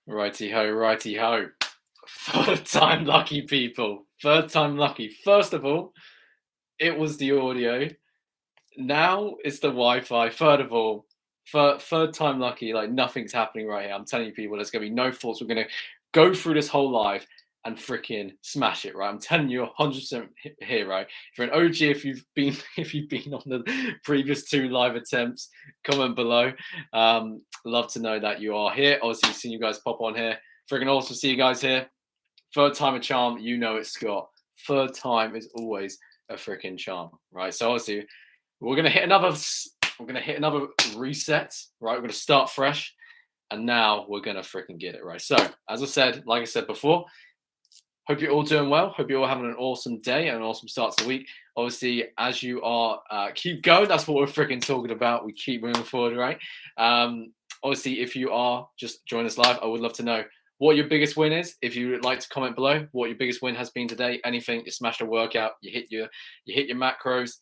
Righty ho, righty ho. Third time lucky, people. Third time lucky. First of all, it was the audio. Now it's the Wi-Fi. Third of all, third time lucky. Like nothing's happening right here. I'm telling you, people, there's gonna be no thoughts. We're gonna go through this whole live and freaking smash it. Right, I'm telling you, 100% here. Right, if you're an OG, if you've been on the previous two live attempts, comment below. Love to know that you are here. Obviously, seeing you guys pop on here. Freaking awesome to see you guys here. Third time a charm, you know it's Scott. Third time is always a freaking charm, right? So obviously, we're gonna hit another reset, right? We're gonna start fresh, and now we're gonna freaking get it right. So, as I said, like I said before, hope you're all doing well. Hope you're all having an awesome day and an awesome start to the week. Obviously, as you are, keep going. That's what we're freaking talking about. We keep moving forward, right? Obviously, if you are just joining us live, I would love to know what your biggest win is. If you would like to comment below what your biggest win has been today, anything, you smashed a workout, you hit your macros,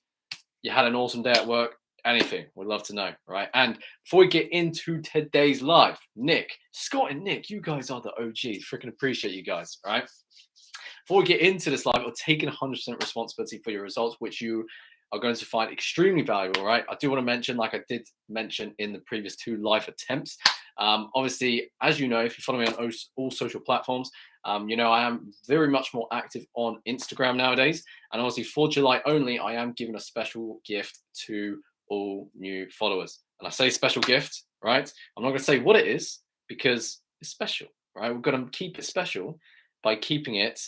you had an awesome day at work, anything, we'd love to know, right? And before we get into today's live, Nick, Scott and Nick, you guys are the OGs. Freaking appreciate you guys, right? Before we get into this live, we're taking 100% responsibility for your results, which you are going to find extremely valuable, right? I do want to mention, like I did mention in the previous two live attempts, obviously, as you know, if you follow me on all social platforms, you know I am very much more active on Instagram nowadays. And obviously, for July only, I am giving a special gift to all new followers. And I say special gift, right? I'm not going to say what it is because it's special, right? We've got to keep it special by keeping it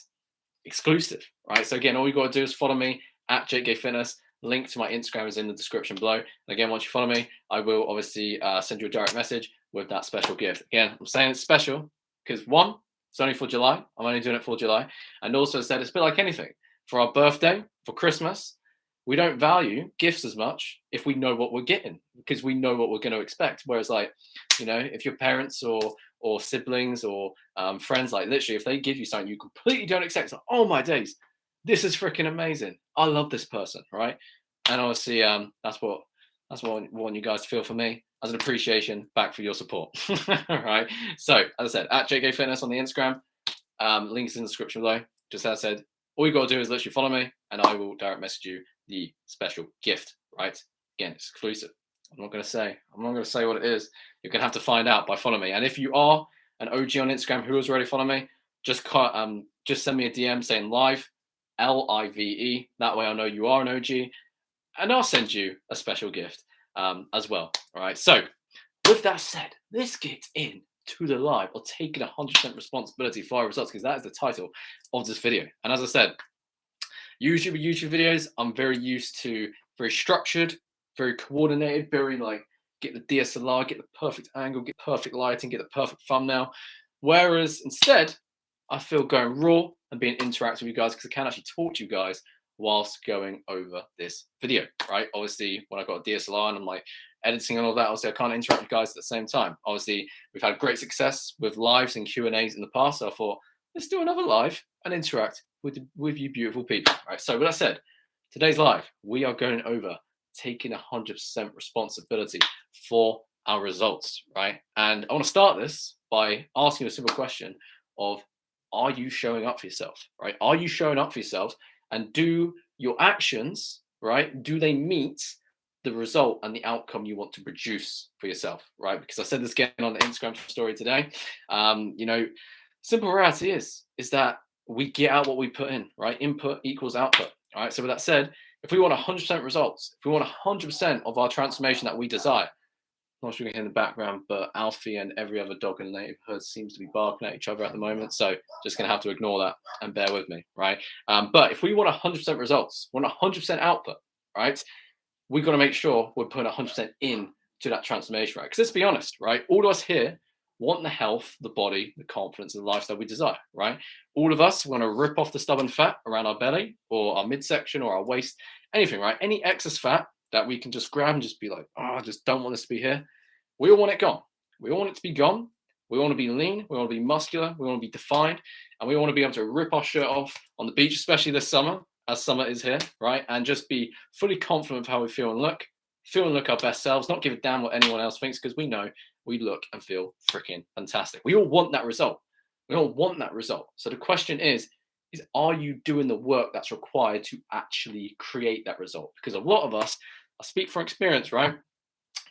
exclusive, right? So again, all you got to do is follow me at JK Fitness. Link to my Instagram is in the description below. And again, once you follow me, I will obviously send you a direct message with that special gift. Again, I'm saying it's special because one, it's only for July. I'm only doing it for July. And also said it's a bit like anything. For our birthday, for Christmas, we don't value gifts as much if we know what we're getting because we know what we're going to expect. Whereas like, you know, if your parents or siblings or friends, like literally, if they give you something you completely don't expect, like, oh my days, this is freaking amazing. I love this person, right? And obviously, that's what I want you guys to feel for me as an appreciation back for your support, right? So, as I said, at JK Fitness on the Instagram, links in the description below. Just as I said, all you got to do is literally follow me, and I will direct message you the special gift, right? Again, it's exclusive. I'm not going to say what it is. You're going to have to find out by following me. And if you are an OG on Instagram who has already followed me, just send me a DM saying live, LIVE. That way I know you are an OG, and I'll send you a special gift as well. All right. So, with that said, let's get in to the live or taking 100% responsibility for our results because that is the title of this video. And as I said, usually with YouTube videos, I'm very used to very structured, very coordinated, very like get the DSLR, get the perfect angle, get perfect lighting, get the perfect thumbnail. Whereas instead, I feel going raw and being interactive with you guys because I can actually talk to you guys whilst going over this video, right? Obviously, when I got a DSLR and I'm like editing and all that, obviously I can't interact with you guys at the same time. Obviously, we've had great success with lives and Q&As in the past, so I thought, let's do another live and interact with you beautiful people, right? So with that said, today's live, we are going over taking 100% responsibility for our results, right? And I want to start this by asking you a simple question of, are you showing up for yourself, right? Are you showing up for yourself? And do your actions, right, do they meet the result and the outcome you want to produce for yourself, right? Because I said this again on the Instagram story today. You know, simple reality is that we get out what we put in, right? Input equals output, all right? So with that said, if we want 100% results, if we want 100% of our transformation that we desire, I'm not sure you can hear in the background, but Alfie and every other dog in the neighborhood seems to be barking at each other at the moment. So just going to have to ignore that and bear with me, right? But if we want 100% results, want 100% output, right? We've got to make sure we're putting 100% in to that transformation, right? Because let's be honest, right? All of us here want the health, the body, the confidence, and the lifestyle we desire, right? All of us want to rip off the stubborn fat around our belly or our midsection or our waist, anything, right? Any excess fat that we can just grab and just be like, oh, I just don't want this to be here. We all want it gone. We all want it to be gone. We want to be lean. We want to be muscular. We want to be defined. And we want to be able to rip our shirt off on the beach, especially this summer, as summer is here, right? And just be fully confident of how we feel and look our best selves, not give a damn what anyone else thinks, because we know we look and feel freaking fantastic. We all want that result. We all want that result. So the question is are you doing the work that's required to actually create that result? Because a lot of us, I speak from experience, right?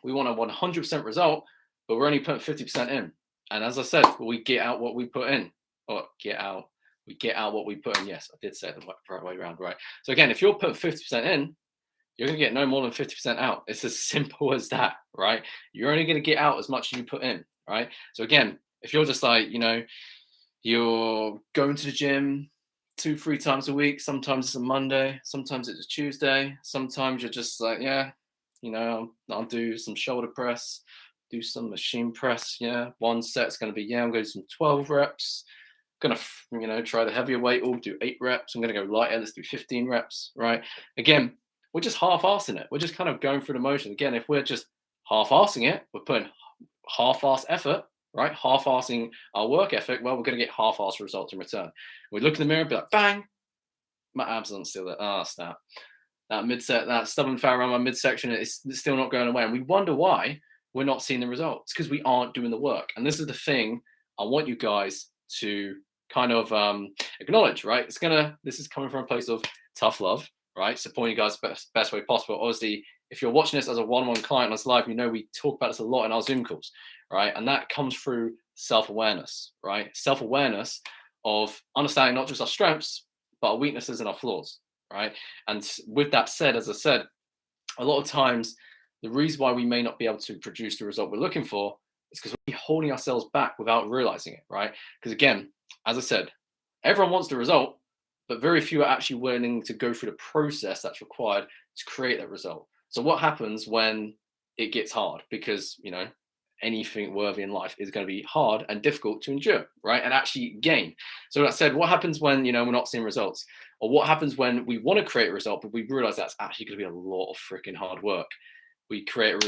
We want a 100% result, but we're only putting 50% in. And as I said, we get out what we put in. Or we get out what we put in. Yes, I did say it the right way around, right? So again, if you're putting 50% in, you're going to get no more than 50% out. It's as simple as that, right? You're only going to get out as much as you put in, right? So again, if you're just like, you're going to the gym 2-3 times a week, sometimes it's a Monday, sometimes it's a Tuesday, sometimes you're just like, I'll do some shoulder press, do some machine press. Yeah, one set's going to be, I'm going to do some 12 reps. Going to, try the heavier weight, or do 8 reps. I'm going to go lighter. Let's do 15 reps, right? Again, we're just half-assing it. We're just kind of going through the motion. Again, if we're just half-assing it, we're putting half-ass effort, right? Half-assing our work ethic. Well, we're going to get half-ass results in return. We look in the mirror and be like, bang, my abs aren't still there. Ah, snap. That midset, that stubborn fat around my midsection is still not going away. And we wonder why we're not seeing the results, because we aren't doing the work. And this is the thing I want you guys to kind of acknowledge, right? This is coming from a place of tough love, right? Supporting you guys best way possible. Obviously, if you're watching this as a one-on-one client on this live, we talk about this a lot in our Zoom calls, right? And that comes through self-awareness, right? Self-awareness of understanding not just our strengths, but our weaknesses and our flaws, right? And with that said, as I said, a lot of times the reason why we may not be able to produce the result we're looking for is because we're holding ourselves back without realizing it, right? Because again, as I said, everyone wants the result, but very few are actually willing to go through the process that's required to create that result. So what happens when it gets hard? Because, anything worthy in life is going to be hard and difficult to endure, right? And actually gain. So that said, what happens when, we're not seeing results? Or what happens when we want to create a result, but we realize that's actually going to be a lot of freaking hard work? We create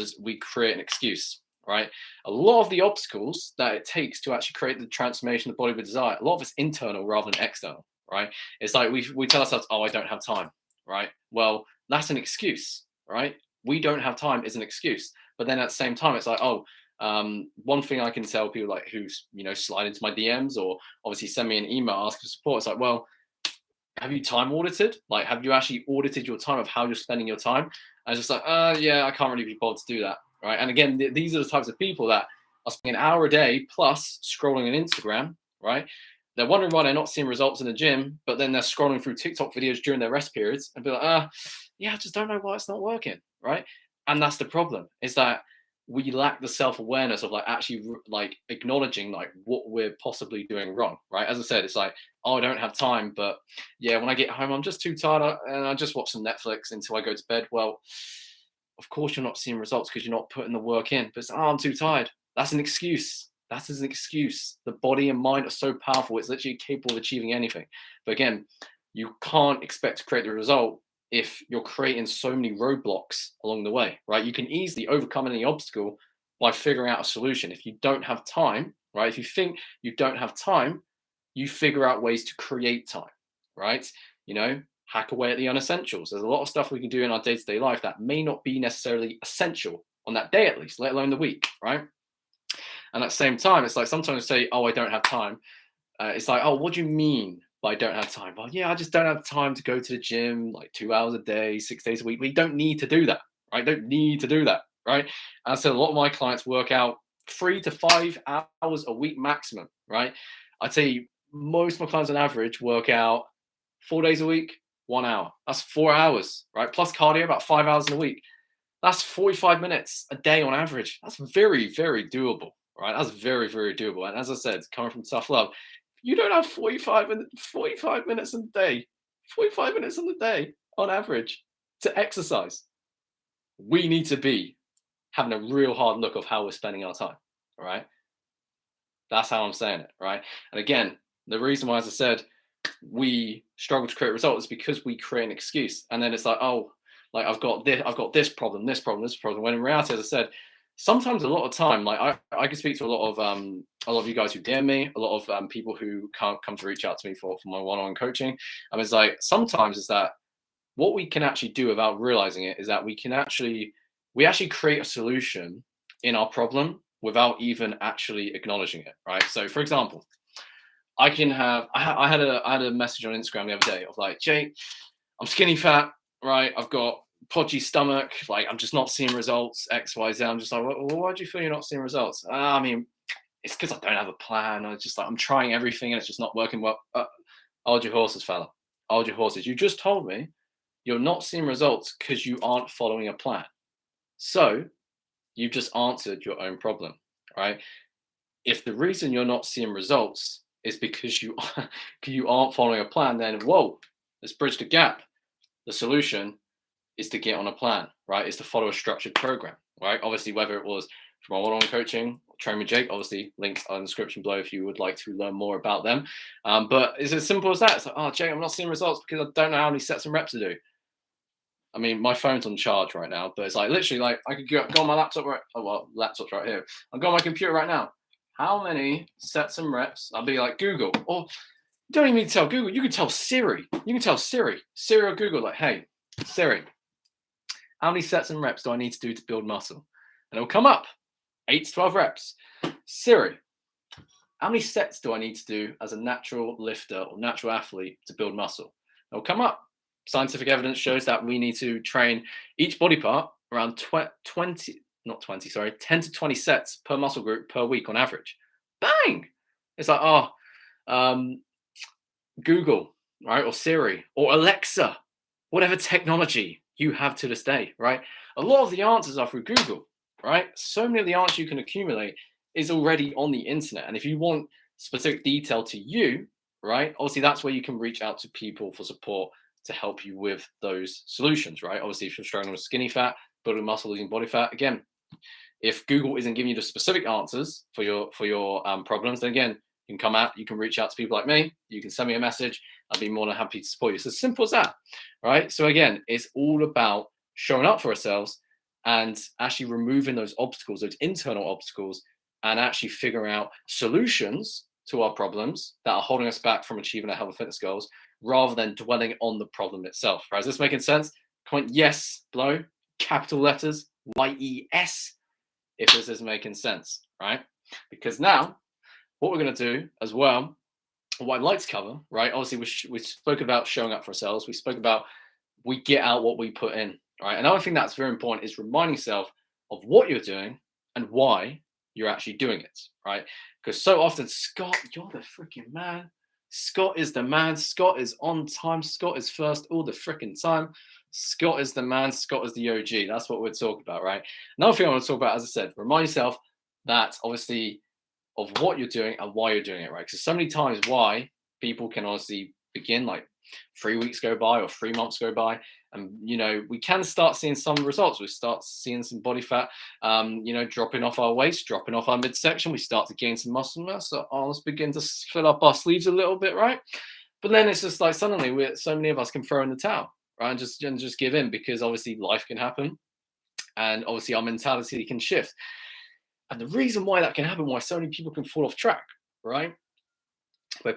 an excuse, right? A lot of the obstacles that it takes to actually create the transformation of the body we desire, a lot of it's internal rather than external, right? It's like we tell ourselves, I don't have time, right? Well, that's an excuse, right? We don't have time is an excuse. But then at the same time, it's like, one thing I can tell people like who's, slide into my DMs or obviously send me an email asking for support. It's like, well, have you time audited? Like, have you actually audited your time of how you're spending your time? I was just like, yeah, I can't really be bothered to do that, right? And again, these are the types of people that are spending an hour a day plus scrolling on Instagram, right? They're wondering why they're not seeing results in the gym, but then they're scrolling through TikTok videos during their rest periods and be like, I just don't know why it's not working, right? And that's the problem, is that we lack the self-awareness of actually acknowledging what we're possibly doing wrong, right? As I said, it's like, I don't have time, but yeah, when I get home, I'm just too tired and I just watch some Netflix until I go to bed. Well, of course you're not seeing results because you're not putting the work in, but it's, I'm too tired. That's an excuse. That is an excuse. The body and mind are so powerful. It's literally capable of achieving anything. But again, you can't expect to create the result if you're creating so many roadblocks along the way, right? You can easily overcome any obstacle by figuring out a solution. If you don't have time, right? If you think you don't have time, you figure out ways to create time, right? Hack away at the unessentials. There's a lot of stuff we can do in our day-to-day life that may not be necessarily essential on that day, at least, let alone the week, right? And at the same time, it's like sometimes we say, I don't have time. It's like, what do you mean? I don't have time. Well, yeah, I just don't have time to go to the gym 2 hours a day, 6 days a week. We don't need to do that, right? Don't need to do that, right? And so a lot of my clients work out 3 to 5 hours a week maximum, right? I'd say most of my clients on average work out 4 days a week, 1 hour. That's 4 hours, right? Plus cardio, about 5 hours in a week. That's 45 minutes a day on average. That's very, very doable, right? That's very, very doable. And as I said, coming from tough love, you don't have 45 minutes a day, 45 minutes on the day on average to exercise. We need to be having a real hard look of how we're spending our time, all right? That's how I'm saying it, right? And again, the reason why, as I said, we struggle to create results is because we create an excuse. And then it's like, I've got this problem. When in reality, as I said, sometimes a lot of time, I can speak to a lot of you guys who DM me, a lot of people who come to reach out to me for my one-on-one coaching. And it's like, sometimes it's that what we can actually do without realizing it is that we actually create a solution in our problem without even actually acknowledging it, right? So, for example, I had a message on Instagram the other day of like, Jake, I'm skinny fat, right? I've got podgy stomach, like I'm just not seeing results, X, Y, Z. I'm just like, well, why do you feel you're not seeing results? I mean, it's because I don't have a plan. I just like I'm trying everything and it's just not working well. Hold your horses, fella. Hold your horses. You just told me you're not seeing results because you aren't following a plan. So you've just answered your own problem, right? If the reason you're not seeing results is because you aren't following a plan, then whoa, let's bridge the gap. The solution is to get on a plan, right? Is to follow a structured program, right? Obviously, whether it was from my one-on-one coaching, train with Jake, obviously links are in the description below if you would like to learn more about them. But it's as simple as that. It's like, oh, Jake, I'm not seeing results because I don't know how many sets and reps to do. I mean, my phone's on charge right now, but it's like literally like I could go on my laptop right. Oh well, laptop's right here. I'll go on my computer right now. How many sets and reps? I'll be like Google, or you don't even need to tell Google. You can tell Siri. You can tell Siri or Google, like, hey, Siri, how many sets and reps do I need to do to build muscle? And it'll come up 8 to 12 reps. Siri, how many sets do I need to do as a natural lifter or natural athlete to build muscle? It'll come up. Scientific evidence shows that we need to train each body part around 10 to 20 sets per muscle group per week on average. Bang! It's like, Google, right? Or Siri or Alexa, whatever technology you have to this day, right? A lot of the answers are through Google, right? So many of the answers you can accumulate is already on the internet. And if you want specific detail to you, right? Obviously, that's where you can reach out to people for support to help you with those solutions, right? Obviously, if you're struggling with skinny fat, building muscle, losing body fat, again, if Google isn't giving you the specific answers for your problems, then again, you can reach out to people like me. You can send me a message. I'll be more than happy to support you. It's as simple as that, right? So again, it's all about showing up for ourselves and actually removing those obstacles, those internal obstacles, and actually figuring out solutions to our problems that are holding us back from achieving our health and fitness goals, rather than dwelling on the problem itself. Right? Is this making sense? Comment yes below, capital letters, YES, if this is making sense, right? Because now, what we're going to do as well, what I'd like to cover, right? Obviously, we spoke about showing up for ourselves. We spoke about we get out what we put in, right? Another thing that's very important is reminding yourself of what you're doing and why you're actually doing it, right? Because so often, Scott, you're the freaking man. Scott is the man. Scott is on time. Scott is first all the freaking time. Scott is the man. Scott is the OG. That's what we're talking about, right? Another thing I want to talk about, as I said, remind yourself that obviously of what you're doing and why you're doing it, right? Because so many times why people can honestly begin like 3 weeks go by or 3 months go by, and we can start seeing some results. We start seeing some body fat, dropping off our waist, dropping off our midsection. We start to gain some muscle mass. So let's begin to fill up our sleeves a little bit, right? But then it's just like suddenly so many of us can throw in the towel, right? And just give in, because obviously life can happen, and obviously our mentality can shift. And the reason why that can happen, why so many people can fall off track, right? Where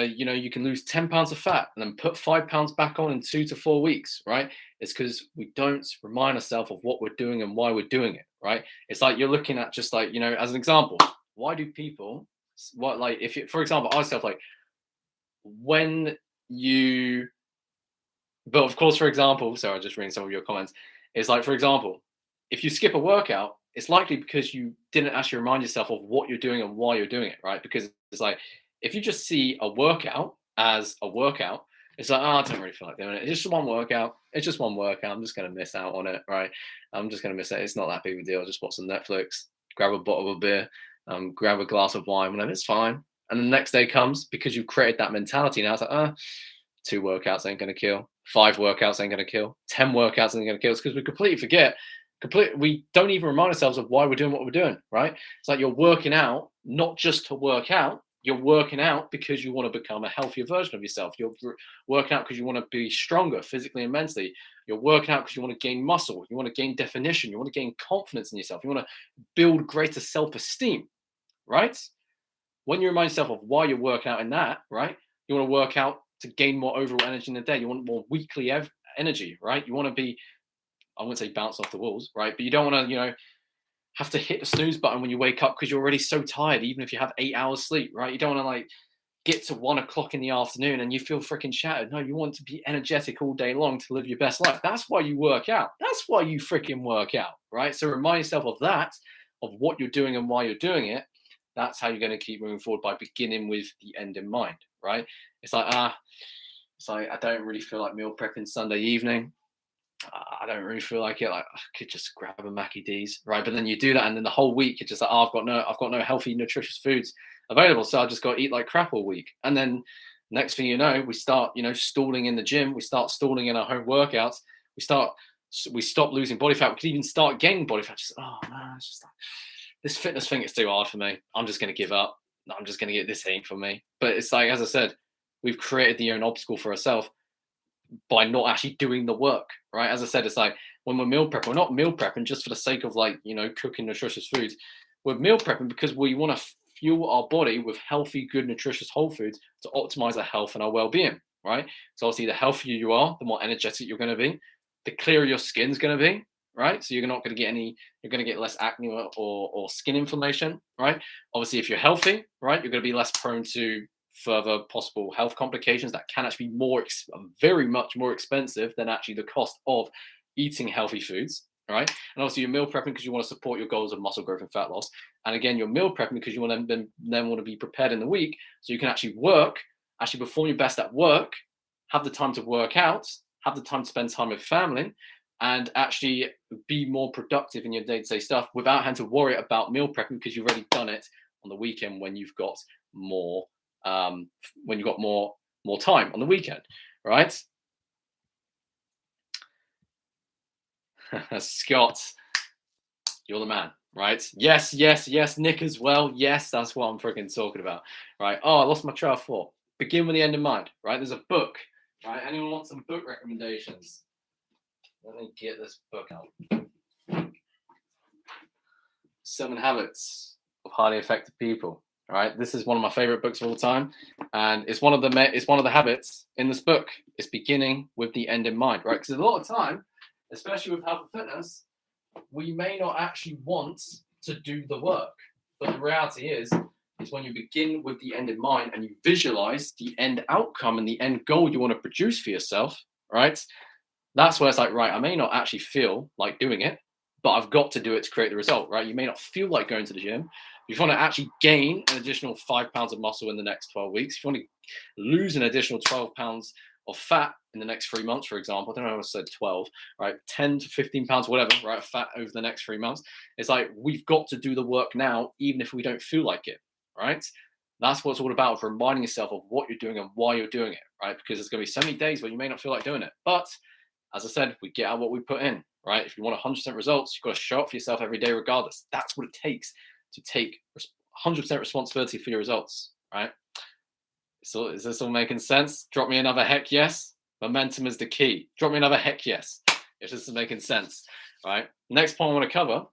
you can lose 10 pounds of fat and then put 5 pounds back on in 2 to 4 weeks, right? It's because we don't remind ourselves of what we're doing and why we're doing it, right? It's like you're looking at just like, as an example, why do people, if you, for example, I myself, like when you, but of course, for example, so I'm just reading some of your comments. It's like, for example, if you skip a workout, it's likely because you didn't actually remind yourself of what you're doing and why you're doing it, right? Because it's like, if you just see a workout as a workout, it's like, I don't really feel like doing it. It's just one workout. It's just one workout. I'm just going to miss out on it, right? I'm just going to miss it. It's not that big of a deal. Just watch some Netflix, grab a bottle of beer, grab a glass of wine, whatever. It's fine. And the next day comes, because you've created that mentality now. It's like, 2 workouts ain't going to kill. 5 workouts ain't going to kill. 10 workouts ain't going to kill. It's because we completely forget. We don't even remind ourselves of why we're doing what we're doing, right? It's like you're working out not just to work out. You're working out because you want to become a healthier version of yourself. You're working out because you want to be stronger physically and mentally. You're working out because you want to gain muscle. You want to gain definition. You want to gain confidence in yourself. You want to build greater self-esteem, right? When you remind yourself of why you're working out in that, right? You want to work out to gain more overall energy in the day. You want more weekly energy, right? You want to be, I wouldn't say bounce off the walls, right? But you don't want to, have to hit the snooze button when you wake up because you're already so tired, even if you have 8 hours sleep, right? You don't want to like get to 1 o'clock in the afternoon and you feel freaking shattered. No, you want to be energetic all day long to live your best life. That's why you work out. That's why you freaking work out, right? So remind yourself of that, of what you're doing and why you're doing it. That's how you're going to keep moving forward, by beginning with the end in mind, right? It's like, I don't really feel like meal prepping Sunday evening. I don't really feel like it. Like, I could just grab a Mackie D's, right? But then you do that, and then the whole week you're just like, I've got no healthy, nutritious foods available, so I just got to eat like crap all week. And then next thing you know, we start, stalling in the gym. We start stalling in our home workouts. We stop losing body fat. We could even start gaining body fat. Just, oh man, it's just like, this fitness thing is too hard for me. I'm just going to give up. I'm just going to get, this ain't for me. But it's like, as I said, we've created the own obstacle for ourselves by not actually doing the work, right? As I said, it's like when we're meal prepping, we're not meal prepping just for the sake of like, cooking nutritious foods. We're meal prepping because we want to fuel our body with healthy, good, nutritious whole foods to optimize our health and our well-being, right? So obviously the healthier you are, the more energetic you're going to be, the clearer your skin's going to be, right? So you're not going to get you're going to get less acne or skin inflammation, right? Obviously, if you're healthy, right, you're going to be less prone to further possible health complications that can actually be very much more expensive than actually the cost of eating healthy foods, right? And also you're meal prepping because you want to support your goals of muscle growth and fat loss. And again, you're meal prepping because you want to then want to be prepared in the week so you can actually perform your best at work, have the time to work out, have the time to spend time with family, and actually be more productive in your day-to-day stuff without having to worry about meal prepping because you've already done it on the weekend when you've got more more time on the weekend, right? Scott, you're the man, right? Yes, Nick as well. Yes, that's what I'm freaking talking about, right? Oh, I lost my trail of thought. Begin with the end in mind, right? There's a book, right? Anyone want some book recommendations? Let me get this book out. 7 Habits of Highly Effective People. All right, this is one of my favorite books of all time, and it's one of the habits in this book. It's beginning with the end in mind, right? Because a lot of time, especially with health and fitness, we may not actually want to do the work, but the reality is when you begin with the end in mind and you visualize the end outcome and the end goal you want to produce for yourself, right? That's where it's like, right, I may not actually feel like doing it, but I've got to do it to create the result, right? You may not feel like going to the gym. If you want to actually gain an additional 5 pounds of muscle in the next 12 weeks, if you want to lose an additional 12 pounds of fat in the next 3 months, for example, I don't know if I said 12, right? 10 to 15 pounds, whatever, right? Fat over the next 3 months. It's like, we've got to do the work now, even if we don't feel like it, right? That's what it's all about, reminding yourself of what you're doing and why you're doing it, right? Because there's going to be so many days where you may not feel like doing it. But as I said, we get out what we put in, right? If you want 100% results, you've got to show up for yourself every day regardless. That's what it takes to take 100% responsibility for your results, right? So is this all making sense? Drop me another heck yes. Momentum is the key. Drop me another heck yes if this is making sense, right? Next point I want to cover,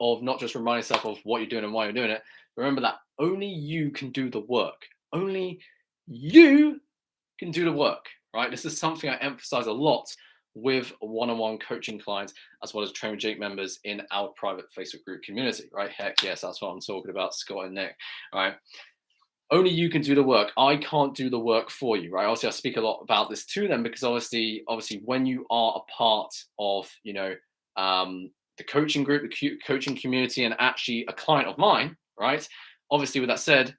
of not just remind yourself of what you're doing and why you're doing it. Remember that only you can do the work. Only you can do the work, right? This is something I emphasize a lot with one-on-one coaching clients, as well as Train with Jake members in our private Facebook group community, right? Heck yes, that's what I'm talking about, Scott and Nick, right? Only you can do the work. I can't do the work for you, right? Obviously, I speak a lot about this to them because obviously, when you are a part of, the coaching group, the coaching community, and actually a client of mine, right? Obviously, with that said,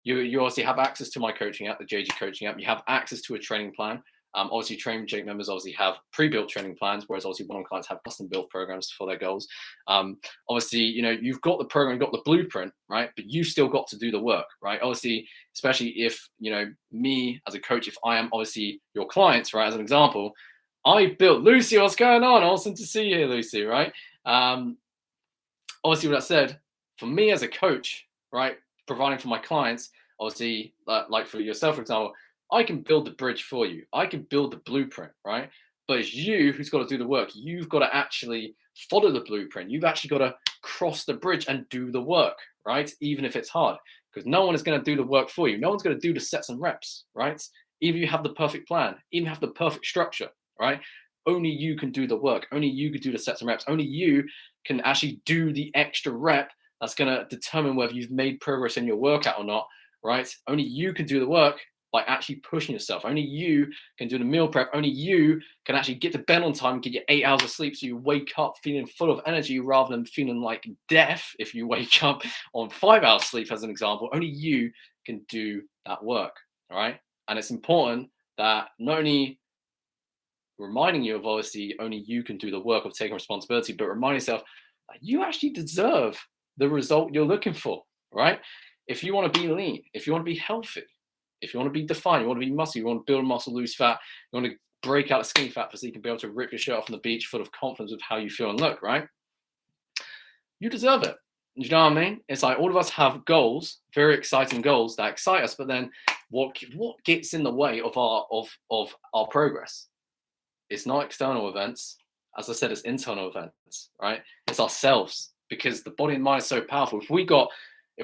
you obviously have access to my coaching app, the JG coaching app. You have access to a training plan. Obviously, Train with Jake members obviously have pre-built training plans, whereas obviously one-on-one clients have custom-built programs for their goals. Obviously, you've got the program, you've got the blueprint, right? But you still got to do the work, right? Obviously, especially if, me as a coach, if I am obviously your clients, right? As an example, I built Lucy. What's going on? Awesome to see you here, Lucy, right? Obviously, with that said, for me as a coach, right, providing for my clients, obviously, like for yourself, for example, I can build the bridge for you. I can build the blueprint, right? But it's you who's got to do the work. You've got to actually follow the blueprint. You've actually got to cross the bridge and do the work, right? Even if it's hard, because no one is going to do the work for you. No one's going to do the sets and reps, right? Even if you have the perfect plan, even have the perfect structure, right? only you can do the work. Only you can do the sets and reps. Only you can actually do the extra rep that's going to determine whether you've made progress in your workout or not, right? Only you can do the work by actually pushing yourself. Only you can do the meal prep. Only you can actually get to bed on time, get your 8 hours of sleep so you wake up feeling full of energy rather than feeling like death if you wake up on 5 hours sleep, as an example. Only you can do that work, all right? And it's important that not only reminding you of obviously only you can do the work of taking responsibility, but remind yourself that you actually deserve the result you're looking for, right? If you want to be lean, if you want to be healthy, if you want to be defined, you want to be muscle, you want to build muscle, lose fat, you want to break out the skinny fat so you can be able to rip your shirt off on the beach full of confidence with how you feel and look, right? You deserve it. You know what I mean? It's like all of us have goals, very exciting goals that excite us, but then what gets in the way of our progress? It's not external events. As I said, it's internal events, right? It's ourselves, because the body and mind is so powerful. If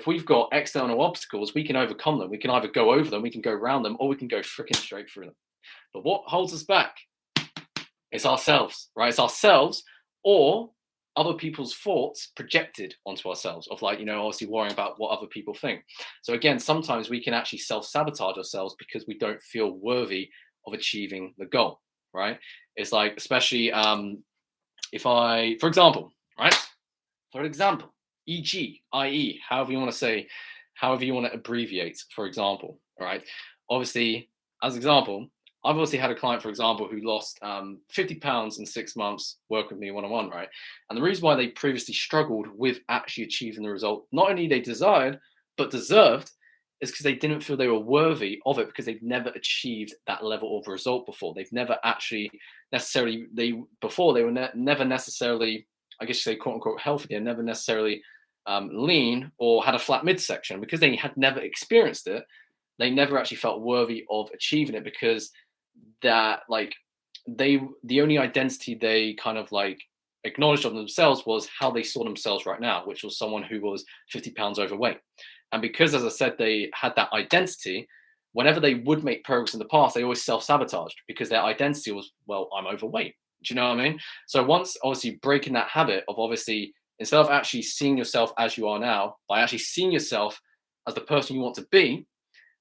we've got external obstacles, we can overcome them. We can either go over them, we can go around them, or we can go freaking straight through them. But what holds us back? It's ourselves, right? It's ourselves or other people's thoughts projected onto ourselves of, like, obviously worrying about what other people think. So again, sometimes we can actually self-sabotage ourselves because we don't feel worthy of achieving the goal, right? It's like, especially for example, right? E.g., i.e., however you want to say, however you want to abbreviate, for example, all right? Obviously, as example, I've obviously had a client, for example, who lost 50 pounds in 6 months working with me one-on-one, right? And the reason why they previously struggled with actually achieving the result, not only they desired, but deserved, is because they didn't feel they were worthy of it, because they've never achieved that level of result before. They've never actually necessarily, never necessarily, I guess you say, quote unquote, healthy. They're never necessarily lean or had a flat midsection. Because they had never experienced it, they never actually felt worthy of achieving it, because that, like, the only identity they kind of like acknowledged of themselves was how they saw themselves right now, which was someone who was 50 pounds overweight. And because, as I said, they had that identity, whenever they would make progress in the past, they always self-sabotaged, because their identity was, well, I'm overweight. Do you know what I mean? So once obviously breaking that habit of, obviously, instead of actually seeing yourself as you are now, by actually seeing yourself as the person you want to be,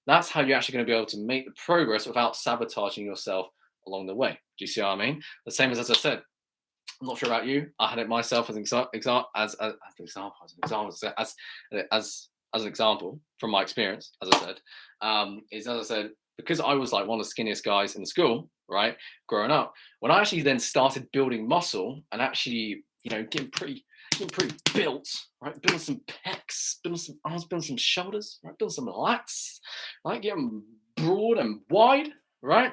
that's how you're actually going to be able to make the progress without sabotaging yourself along the way. Do you see what I mean? The same as I said, I'm not sure about you. I had it myself as an example from my experience, as I said, because I was like one of the skinniest guys in the school, right, growing up. When I actually then started building muscle and actually, getting pretty built, right, building some pecs, building some arms, building some shoulders, right, building some lats, right, getting broad and wide, right.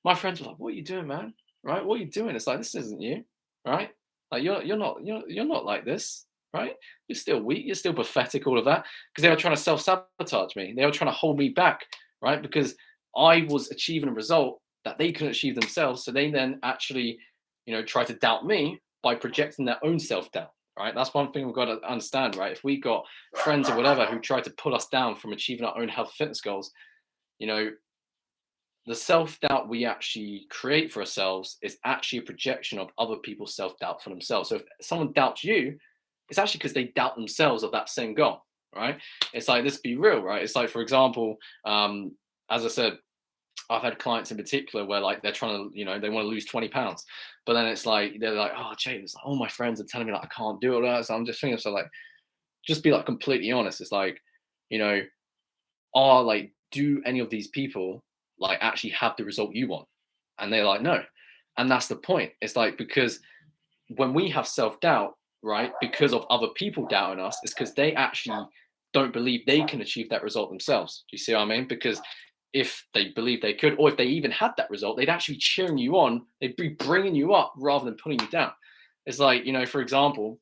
My friends were like, "What are you doing, man? Right, what are you doing?" It's like, this isn't you, right? Like, you're not like this, right? You're still weak, you're still pathetic, all of that, because they were trying to self-sabotage me. They were trying to hold me back, right? Because I was achieving a result that they couldn't achieve themselves. So they then actually, try to doubt me by projecting their own self-doubt, right? That's one thing we've got to understand, right? If we got friends or whatever who try to pull us down from achieving our own health fitness goals, the self-doubt we actually create for ourselves is actually a projection of other people's self-doubt for themselves. So if someone doubts you, it's actually because they doubt themselves of that same goal, right? It's like, let's be real, right? It's like, for example, as I said, I've had clients in particular where, like, they're trying to, they want to lose 20 pounds, but then it's like, they're like, "Oh, James, all my friends are telling me that I can't do it." So I'm just thinking, so, like, just be like completely honest. It's like, do any of these people like actually have the result you want? And they're like, no. And that's the point. It's like, because when we have self-doubt, right, because of other people doubting us, it's because they actually don't believe they can achieve that result themselves. Do you see what I mean? Because if they believe they could, or if they even had that result, they'd actually be cheering you on. They'd be bringing you up rather than putting you down. It's like, for example,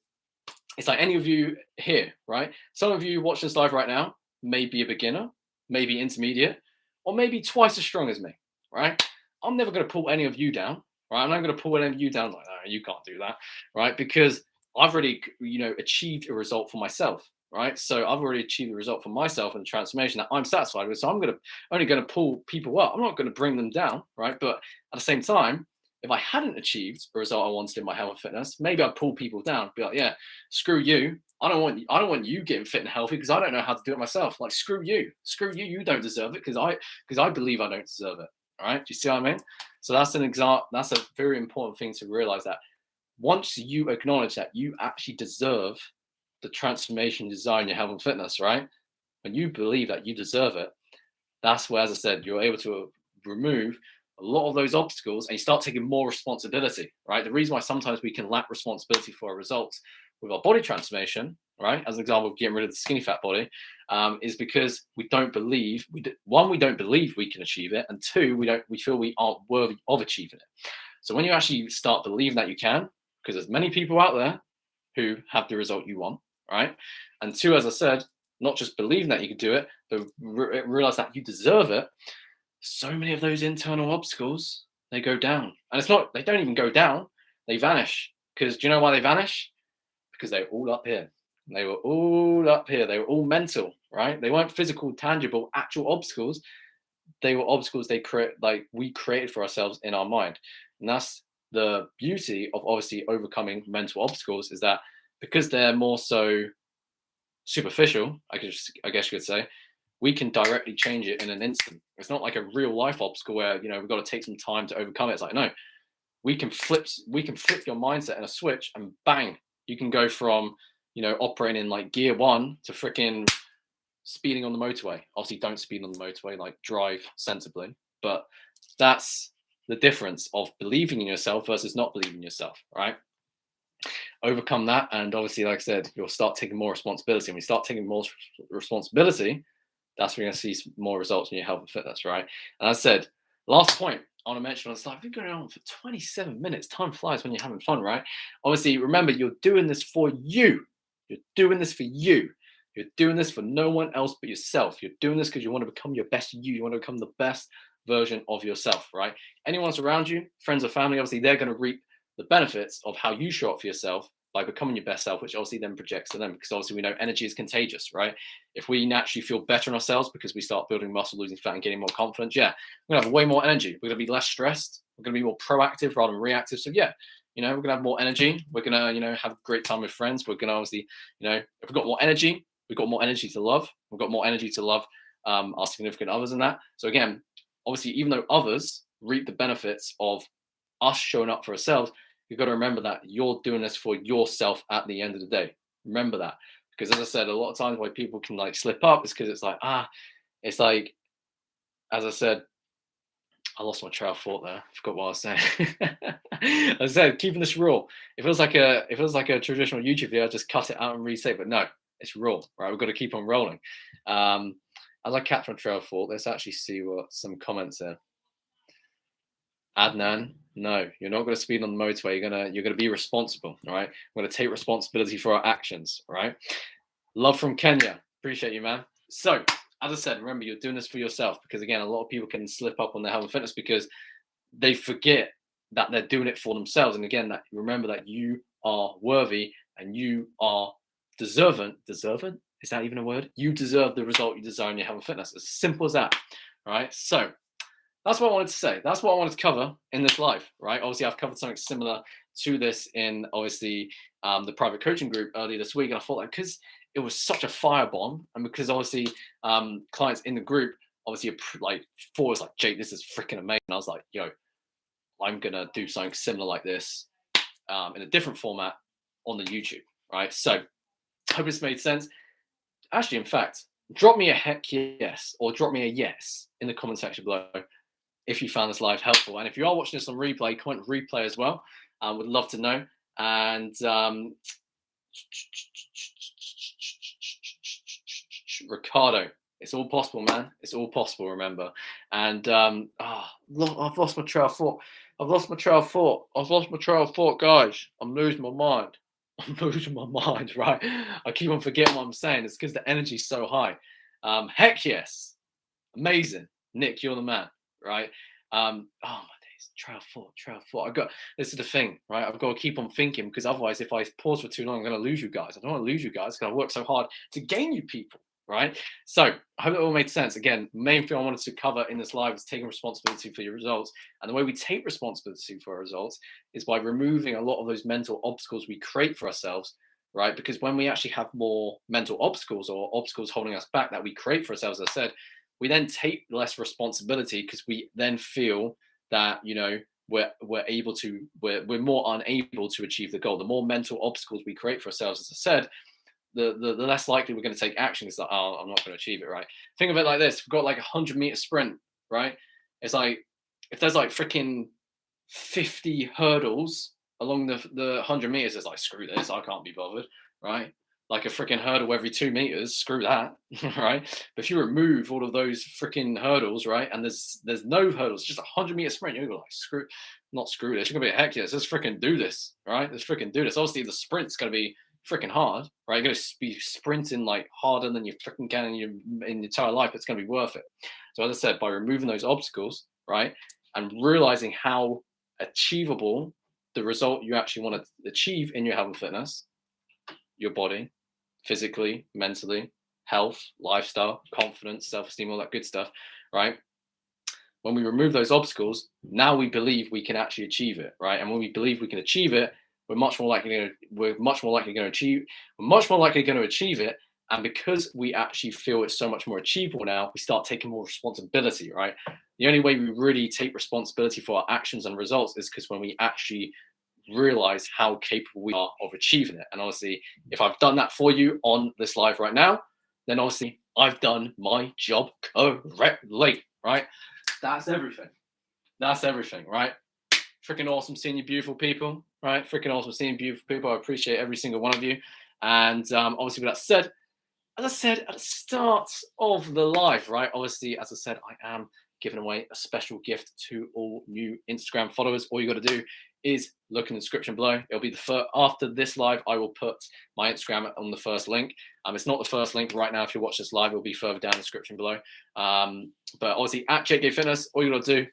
it's like any of you here, right? Some of you watching this live right now may be a beginner, maybe intermediate, or maybe twice as strong as me, right? I'm never going to pull any of you down, right? I'm not going to pull any of you down like, "No, you can't do that," right? Because I've already, achieved a result for myself, right? So I've already achieved the result for myself and the transformation that I'm satisfied with. So I'm only going to pull people up. I'm not going to bring them down, right? But at the same time, if I hadn't achieved a result I wanted in my health and fitness, maybe I'd pull people down, be like, yeah, screw you. I don't want you getting fit and healthy because I don't know how to do it myself. Like, screw you. Screw you. You don't deserve it because I believe I don't deserve it. All right. Do you see what I mean? So that's an example. That's a very important thing to realize, that once you acknowledge that you actually deserve the transformation you desire in your health and fitness, right? When you believe that you deserve it, that's where, as I said, you're able to remove a lot of those obstacles and you start taking more responsibility, right? The reason why sometimes we can lack responsibility for our results with our body transformation, right, as an example of getting rid of the skinny fat body, is because we don't believe we don't believe we can achieve it, and two, we feel we aren't worthy of achieving it. So when you actually start believing that you can, because there's many people out there who have the result you want, right, and two, as I said, not just believing that you can do it, but realize that you deserve it, so many of those internal obstacles, they go down. And they don't even go down, they vanish. Because do you know why they vanish? Because they're all up here. They were all up here. They were all mental, right? They weren't physical, tangible, actual obstacles. They were obstacles we created for ourselves in our mind. And that's the beauty of obviously overcoming mental obstacles, is that because they're more so superficial, I guess you could say, we can directly change it in an instant. It's not like a real life obstacle where, we've got to take some time to overcome it. It's like, no, we can flip your mindset in a switch, and bang, you can go from, operating in like gear 1 to freaking speeding on the motorway. Obviously don't speed on the motorway, like drive sensibly, but that's the difference of believing in yourself versus not believing in yourself, right? Overcome that, and obviously, like I said, you'll start taking more responsibility. And when you start taking more responsibility, that's when you're going to see more results in your health and fitness, right? And as I said, last point I want to mention on the slide, we've been going on for 27 minutes. Time flies when you're having fun, right? Obviously, remember, you're doing this for you. You're doing this for you. You're doing this for no one else but yourself. You're doing this because you want to become your best you. You want to become the best version of yourself, right? Anyone else around you, friends or family, obviously, they're going to reap the benefits of how you show up for yourself by becoming your best self, which obviously then projects to them, because obviously we know energy is contagious, right? If we naturally feel better in ourselves because we start building muscle, losing fat, and getting more confidence, yeah, we're gonna have way more energy. We're gonna be less stressed. We're gonna be more proactive rather than reactive. So yeah, we're gonna have more energy. We're gonna, have a great time with friends. We're gonna obviously, if we've got more energy, we've got more energy to love. We've got more energy to love our significant others and that. So again, obviously, even though others reap the benefits of us showing up for ourselves, you've got to remember that you're doing this for yourself at the end of the day. Remember that. Because as I said, a lot of times why people can like slip up is because it's like, as I said, I lost my trail of thought there. I forgot what I was saying. I said, keeping this raw. If it was like a traditional YouTube video, I'd just cut it out and resave it. But no, it's raw, right? We've got to keep on rolling. As I catch my trail of thought, let's actually see what some comments are. Adnan, no, you're not going to speed on the motorway. You're gonna be responsible, all right? We're going to take responsibility for our actions, all right? Love from Kenya. Appreciate you, man. So, as I said, remember, you're doing this for yourself, because again, a lot of people can slip up on their health and fitness because they forget that they're doing it for themselves. And again, that remember that you are worthy and you are deserving. Deserving? Is that even a word? You deserve the result you desire in your health and fitness. As simple as that, all right? So, that's what I wanted to say. That's what I wanted to cover in this live, right? Obviously, I've covered something similar to this in obviously the private coaching group earlier this week, and I thought that because it was such a firebomb, and because obviously clients in the group obviously thought was like, Jake, this is freaking amazing. And I was like, yo, I'm gonna do something similar like this in a different format on the YouTube, right? So, hope this made sense. Actually, in fact, drop me a heck yes or drop me a yes in the comment section below if you found this live helpful. And if you are watching this on replay, comment replay as well. Would love to know. And Ricardo, it's all possible, man. It's all possible, remember. And I've lost my trail of thought. I've lost my trail of thought, guys. I'm losing my mind. Right? I keep on forgetting what I'm saying. It's because the energy's so high. Heck yes. Amazing. Nick, you're the man. Right? Oh my days, trail of thought. This is the thing, right? I've got to keep on thinking, because otherwise, if I pause for too long, I'm going to lose you guys. I don't want to lose you guys because I work so hard to gain you people, right? So I hope it all made sense. Again, main thing I wanted to cover in this live is taking responsibility for your results. And the way we take responsibility for our results is by removing a lot of those mental obstacles we create for ourselves, right? Because when we actually have more mental obstacles or obstacles holding us back that we create for ourselves, as I said, we then take less responsibility because we then feel that, we're more unable to achieve the goal. The more mental obstacles we create for ourselves, as I said, the less likely we're going to take action. It's like, oh, I'm not going to achieve it, right? Think of it like this: we've got like a 100-meter sprint, right? It's like if there's like freaking 50 hurdles along the 100 meters, it's like, screw this, I can't be bothered, right? Like a freaking hurdle every 2 meters, screw that, right? But if you remove all of those freaking hurdles, right, and there's no hurdles, just a 100-meter sprint, you're like, not screw this. You're gonna be, heck yes, let's freaking do this, right? Let's freaking do this. Obviously, the sprint's gonna be freaking hard, right? You're gonna be sprinting like harder than you freaking can in your entire life. It's gonna be worth it. So as I said, by removing those obstacles, right, and realizing how achievable the result you actually want to achieve in your health and fitness, your body, physically, mentally, health, lifestyle, confidence, self-esteem, all that good stuff, right? When we remove those obstacles, now we believe we can actually achieve it, right? And when we believe we can achieve it, we're much more likely going to achieve it. And because we actually feel it's so much more achievable now, we start taking more responsibility, right? The only way we really take responsibility for our actions and results is because when we actually realize how capable we are of achieving it. And honestly, if I've done that for you on this live right now, then obviously I've done my job correctly, right? That's everything. That's everything, right? Freaking awesome seeing you beautiful people, right? Freaking awesome seeing beautiful people. I appreciate every single one of you. And obviously with that said, as I said at the start of the live, right? Obviously, as I said, I am giving away a special gift to all new Instagram followers. All you got to do is look in the description below. It'll be the first, after this live, I will put my Instagram on the first link. It's not the first link right now. If you watch this live, it'll be further down in the description below. But obviously at JK Fitness, all you got to do,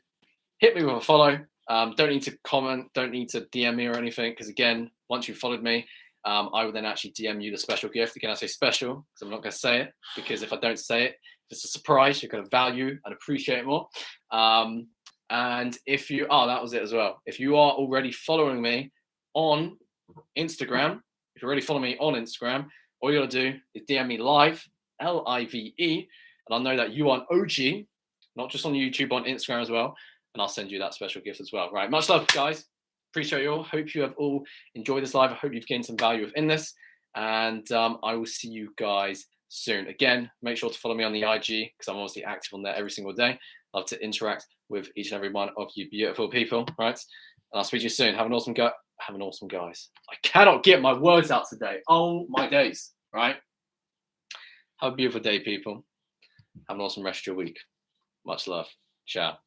hit me with a follow. Don't need to comment, don't need to DM me or anything, because again, once you've followed me, I will then actually DM you the special gift. Again, I say special because I'm not going to say it, because if I don't say it, it's a surprise. You're going to value and appreciate it more. And if you that was it as well. If you are already following me on Instagram, all you got to do is DM me live, LIVE, and I'll know that you are an OG, not just on YouTube, on Instagram as well. And I'll send you that special gift as well. Right. Much love, guys. Appreciate you all. Hope you have all enjoyed this live. I hope you've gained some value within this. And I will see you guys soon. Again, make sure to follow me on the IG, because I'm obviously active on there every single day. Love to interact with each and every one of you beautiful people. Right. And I'll speak to you soon. Have an awesome guys. I cannot get my words out today. Oh my days. Right. Have a beautiful day, people. Have an awesome rest of your week. Much love. Ciao.